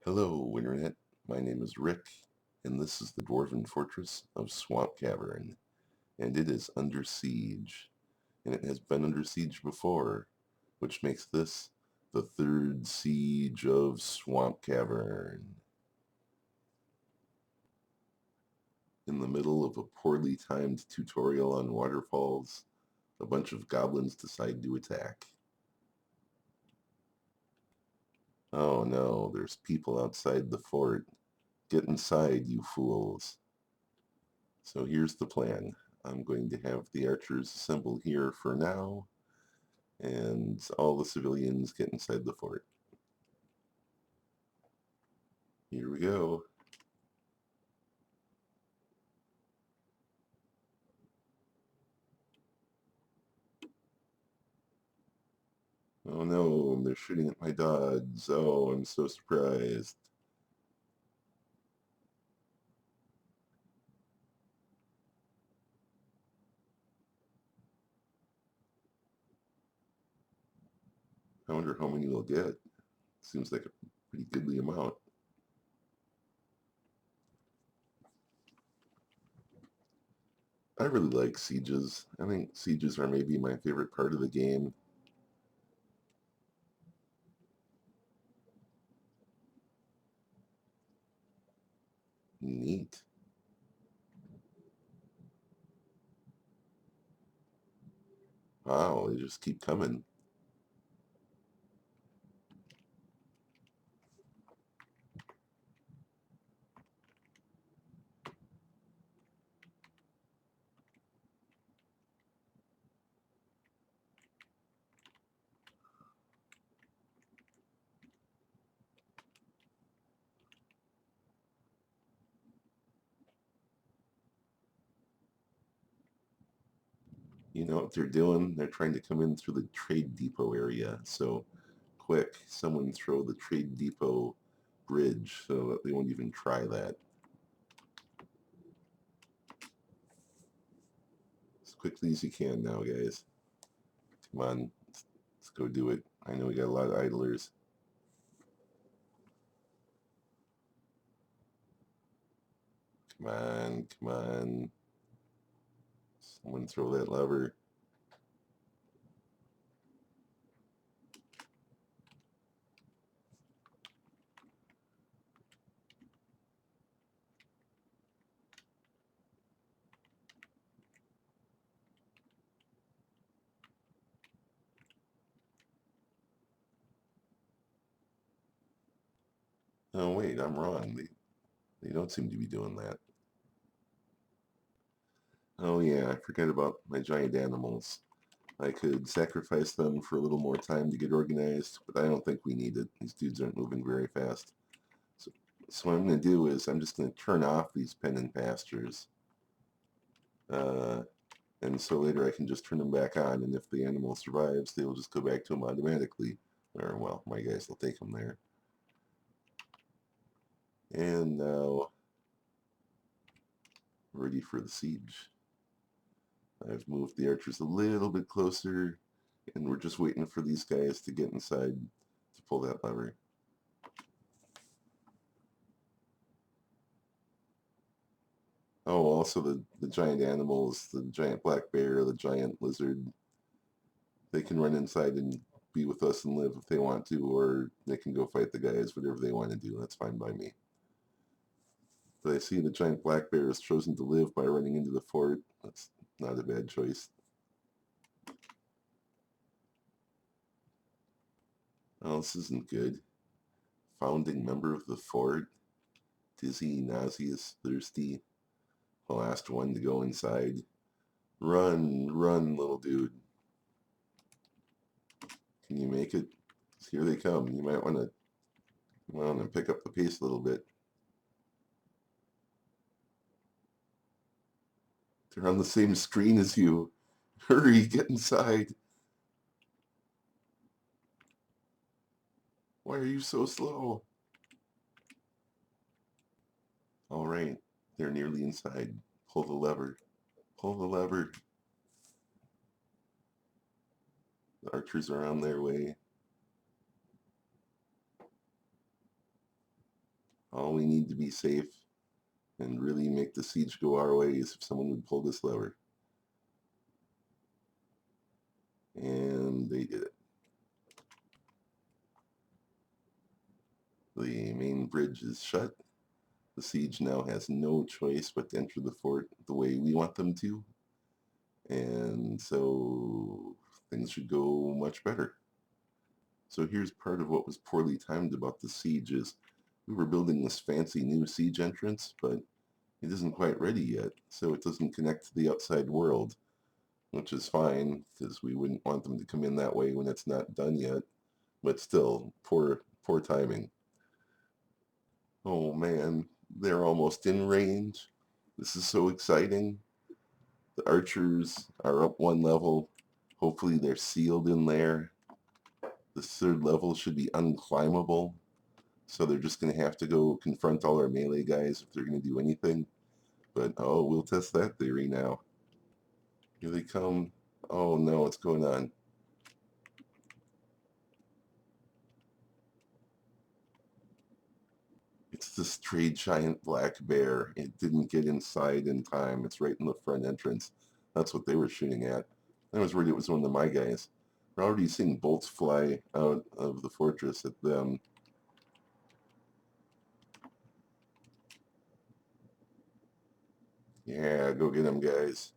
Hello, Internet. My name is Rick, and this is the Dwarven Fortress of Swampcavern, and it is under siege. And it has been under siege before, which makes this the third siege of Swampcavern. In the middle of a poorly timed tutorial on waterfalls, a bunch of goblins decide to attack. Oh no, there's people outside the fort. Get inside, you fools. So here's the plan. I'm going to have the archers assemble here for now, and all the civilians get inside the fort. Here we go. Oh no, they're shooting at my dogs. Oh, I'm so surprised. I wonder how many we'll get. Seems like a pretty goodly amount. I really like sieges. I think sieges are maybe my favorite part of the game. Neat. Wow, they just keep coming. You know what they're doing? They're trying to come in through the trade depot area. So quick, someone throw the trade depot bridge so that they won't even try that. As quickly as you can now, guys. Come on, let's go do it. I know we got a lot of idlers. Come on, come on. Someone throw that lever. Oh, wait, I'm wrong. They don't seem to be doing that. Oh, yeah, I forgot about my giant animals. I could sacrifice them for a little more time to get organized, but I don't think we need it. These dudes aren't moving very fast. So what I'm going to do is I'm just going to turn off these pen and pastures. And so later I can just turn them back on, and if the animal survives, they will just go back to them automatically. Or, well, my guys will take them there. And now, ready for the siege. I've moved the archers a little bit closer, and we're just waiting for these guys to get inside to pull that lever. Oh, also the giant animals, the giant black bear, the giant lizard, they can run inside and be with us and live if they want to, or they can go fight the guys, whatever they want to do. That's fine by me. But I see the giant black bear has chosen to live by running into the fort. That's not a bad choice. Oh, this isn't good. Founding member of the fort. Dizzy, nauseous, thirsty. The last one to go inside. Run, run, little dude. Can you make it? Here they come. You might want to pick up the pace a little bit. They're on the same screen as you. Hurry, get inside. Why are you so slow? All right, they're nearly inside. Pull the lever. Pull the lever. The archers are on their way. All we need to be safe and really make the siege go our way is if someone would pull this lever. And they did it. The main bridge is shut. The siege now has no choice but to enter the fort the way we want them to. And so things should go much better. So here's part of what was poorly timed about the siege is we were building this fancy new siege entrance, but it isn't quite ready yet, so it doesn't connect to the outside world, which is fine because we wouldn't want them to come in that way when it's not done yet. But still, poor timing. Oh man, they're almost in range. This is so exciting. The archers are up one level. Hopefully they're sealed in there. The third level should be unclimbable. So they're just going to have to go confront all our melee guys if they're going to do anything. But, oh, we'll test that theory now. Here they come. Oh no, what's going on? It's this trade giant black bear. It didn't get inside in time. It's right in the front entrance. That's what they were shooting at. I was worried it was one of my guys. We're already seeing bolts fly out of the fortress at them. Yeah, go get them, guys.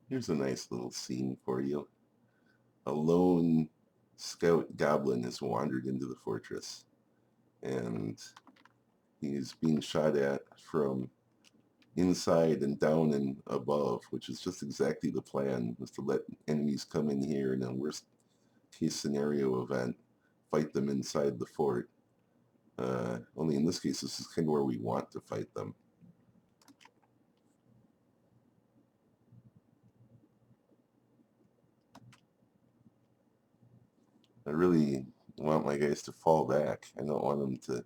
Here's a nice little scene for you. A lone scout goblin has wandered into the fortress, and he's being shot at from inside and down and above, which is just exactly the plan, was to let enemies come in here and in a worst case scenario event, fight them inside the fort. Only in this case, this is kind of where we want to fight them. I really want my guys to fall back. I don't want them to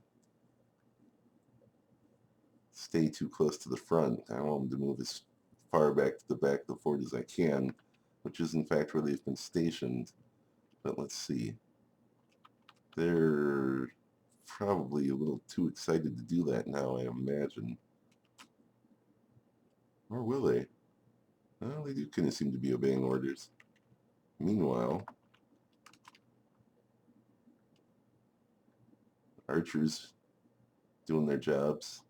stay too close to the front. I want them to move as far back to the back of the fort as I can, which is in fact where they've been stationed. But let's see. They're probably a little too excited to do that now, I imagine. Or will they? Well, they do kind of seem to be obeying orders. Meanwhile, archers doing their jobs.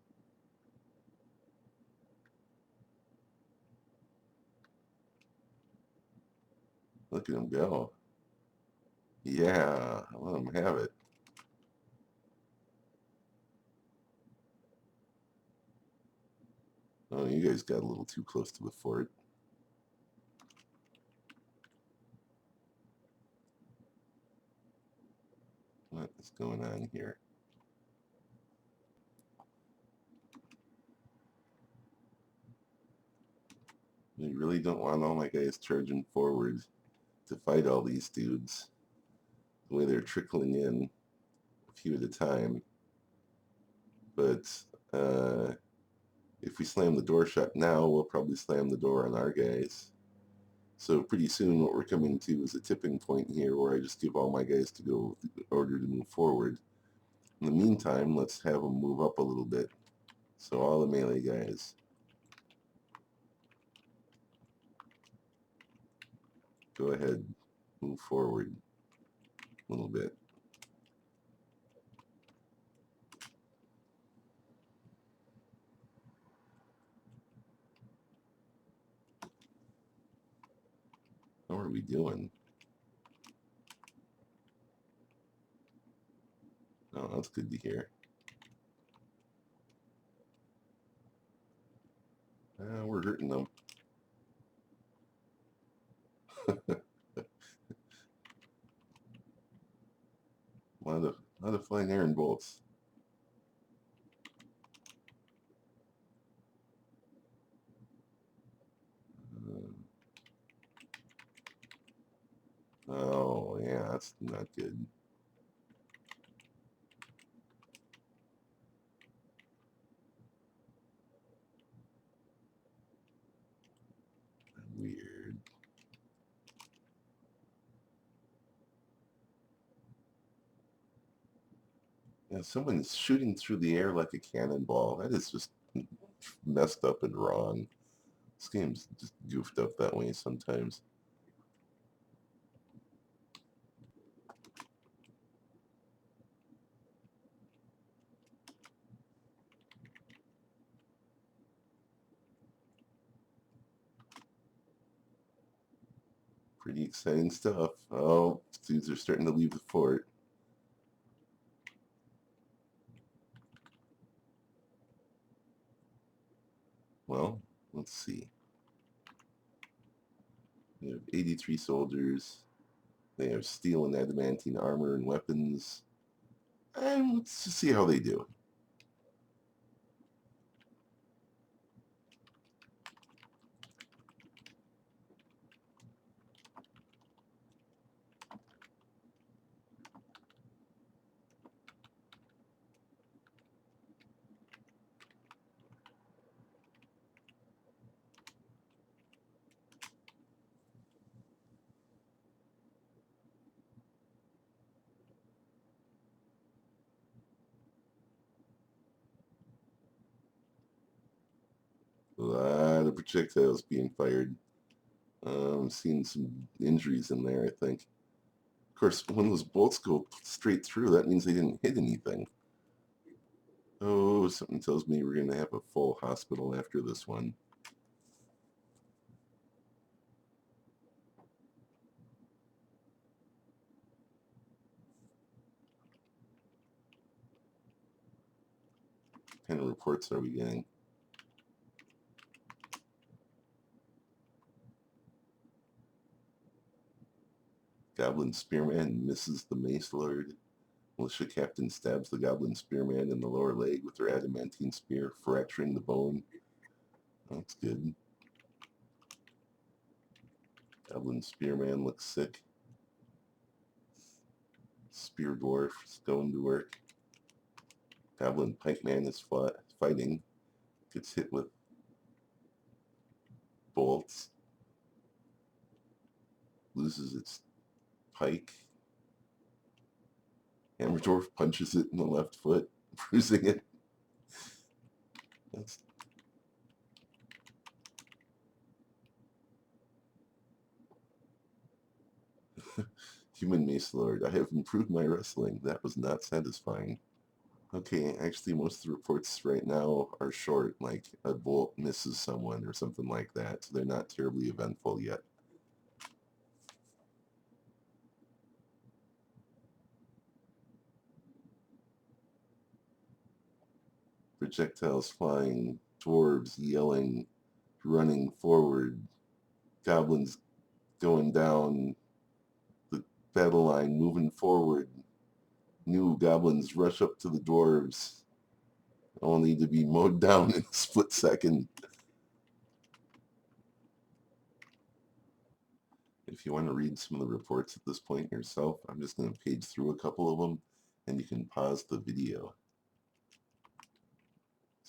Look at them go. Yeah, let them have it. Oh, you guys got a little too close to the fort. What is going on here? I really don't want all my guys charging forward to fight all these dudes. The way they're trickling in, a few at a time. But if we slam the door shut now, we'll probably slam the door on our guys. So pretty soon what we're coming to is a tipping point here where I just give all my guys to go in order to move forward. In the meantime, let's have them move up a little bit. So all the melee guys. Go ahead, move forward a little bit. How are we doing? Oh, that's good to hear. We're hurting them. A lot of flying iron bolts. Oh, yeah, that's not good. Weird. Yeah, someone's shooting through the air like a cannonball. That is just messed up and wrong. This game's just goofed up that way sometimes. Pretty exciting stuff. Oh, dudes are starting to leave the fort. Well, let's see. We have 83 soldiers. They have steel and adamantine armor and weapons. And let's just see how they do. A lot of projectiles being fired. Seeing some injuries in there, I think. Of course, when those bolts go straight through, that means they didn't hit anything. Oh, something tells me we're going to have a full hospital after this one. What kind of reports are we getting? Goblin Spearman misses the Mace Lord. Militia Captain stabs the Goblin Spearman in the lower leg with their adamantine spear, fracturing the bone. That's good. Goblin Spearman looks sick. Spear Dwarf is going to work. Goblin Pikeman is fighting. Gets hit with bolts. Loses its pike. Hammer Dwarf punches it in the left foot, bruising it. That's Human Mace Lord. I have improved my wrestling. That was not satisfying. Okay, actually, most of the reports right now are short, like a bolt misses someone or something like that, so they're not terribly eventful yet. Projectiles flying, dwarves yelling, running forward, goblins going down, the battle line moving forward. New goblins rush up to the dwarves, only to be mowed down in a split second. If you want to read some of the reports at this point yourself, I'm just going to page through a couple of them, and you can pause the video.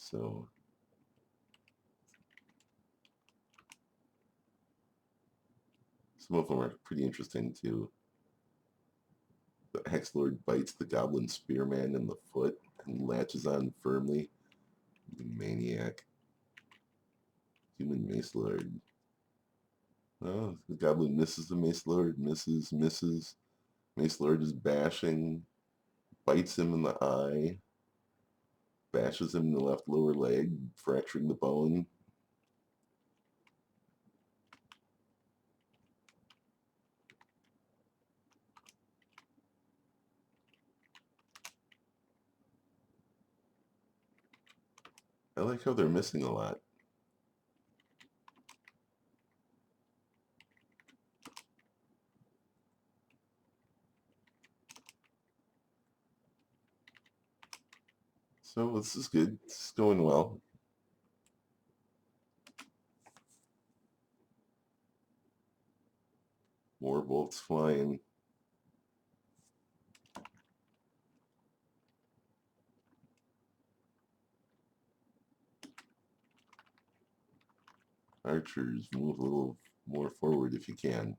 So, some of them are pretty interesting too. The Hexlord bites the Goblin Spearman in the foot and latches on firmly. Maniac. Human Mace Lord. Oh, the Goblin misses the Mace Lord. Misses. Mace Lord is bashing. Bites him in the eye. Bashes him in the left lower leg, fracturing the bone. I like how they're missing a lot. So this is good. It's going well. More bolts flying. Archers, move a little more forward if you can.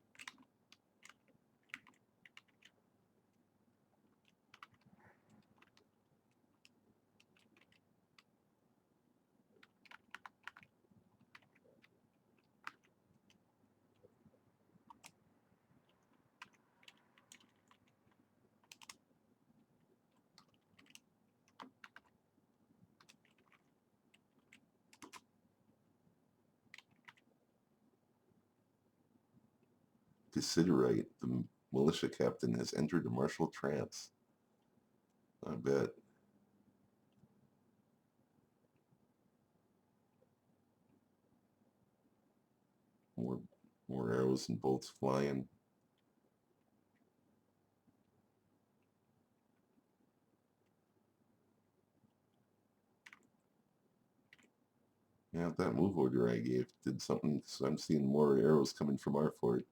Considerate, the militia captain, has entered a martial trance. I bet. More, more arrows and bolts flying. Yeah, that move order I gave did something, so I'm seeing more arrows coming from our fort.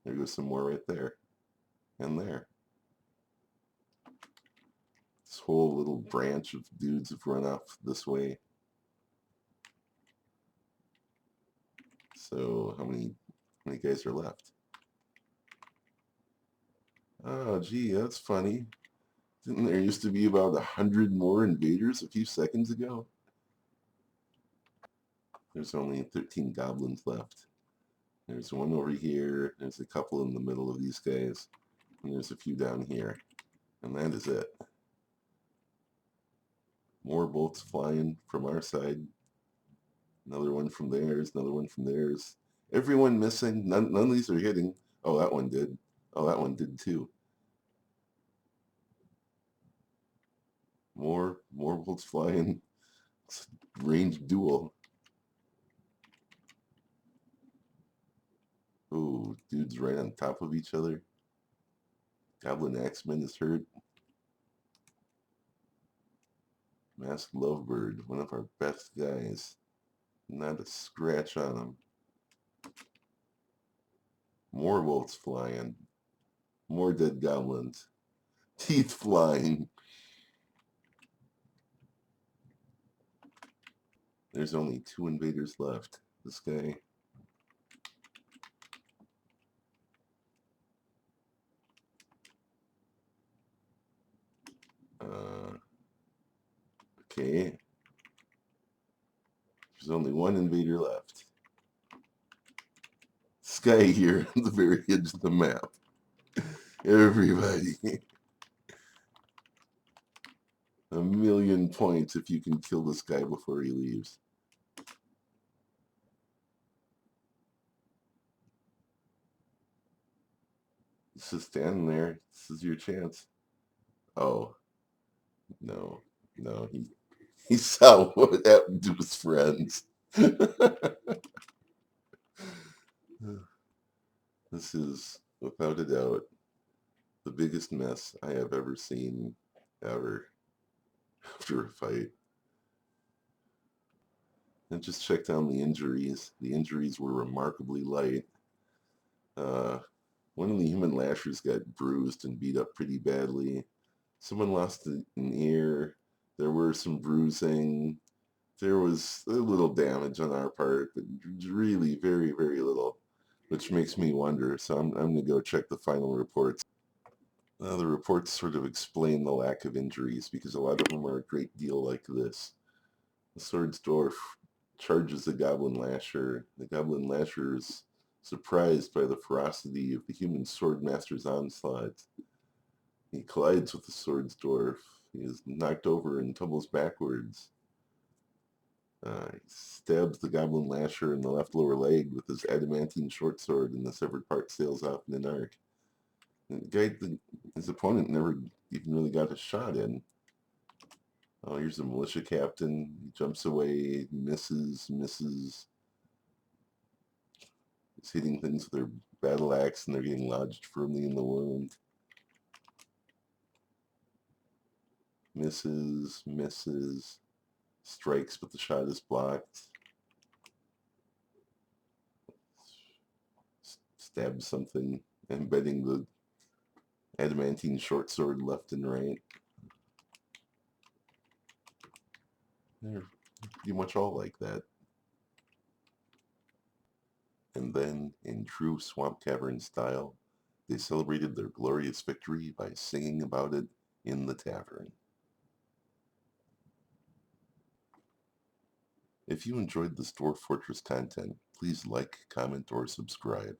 There goes some more right there. And there. This whole little branch of dudes have run off this way. So how many guys are left? Oh, gee, that's funny. Didn't there used to be about 100 more invaders a few seconds ago? There's only 13 goblins left. There's one over here. There's a couple in the middle of these guys. And there's a few down here. And that is it. More bolts flying from our side. Another one from theirs. Another one from theirs. Everyone missing. None of these are hitting. Oh, that one did. Oh, that one did too. More bolts flying. It's a ranged duel. Oh, dudes right on top of each other. Goblin Axeman is hurt. Masked Lovebird, one of our best guys. Not a scratch on him. More bolts flying. More dead goblins. Teeth flying. There's only 2 invaders left. This guy. Okay. There's only 1 invader left. This guy here on the very edge of the map. Everybody. 1,000,000 points if you can kill this guy before he leaves. Just standing there. This is your chance. Oh, no. No, he saw what happened to his friends. This is, without a doubt, the biggest mess I have ever seen, ever, after a fight. And just checked on the injuries. The injuries were remarkably light. One of the human lashers got bruised and beat up pretty badly. Someone lost an ear. There were some bruising. There was a little damage on our part, but really very, very little, which makes me wonder. So I'm going to go check the final reports. The reports sort of explain the lack of injuries because a lot of them are a great deal like this. The Sword's Dwarf charges the Goblin Lasher. The Goblin Lasher is surprised by the ferocity of the human Swordmaster's onslaught. He collides with the Sword's Dwarf. He is knocked over and tumbles backwards. He stabs the Goblin Lasher in the left lower leg with his adamantine short sword, and the severed part sails off in an arc. His opponent never even really got a shot in. Oh, here's a militia captain. He jumps away, misses. He's hitting things with their battle axe, and they're getting lodged firmly in the wound. Misses. Strikes, but the shot is blocked. Stabs something, embedding the adamantine short sword left and right. They're pretty much all like that. And then, in true Swampcavern style, they celebrated their glorious victory by singing about it in the tavern. If you enjoyed this Dwarf Fortress content, please like, comment, or subscribe.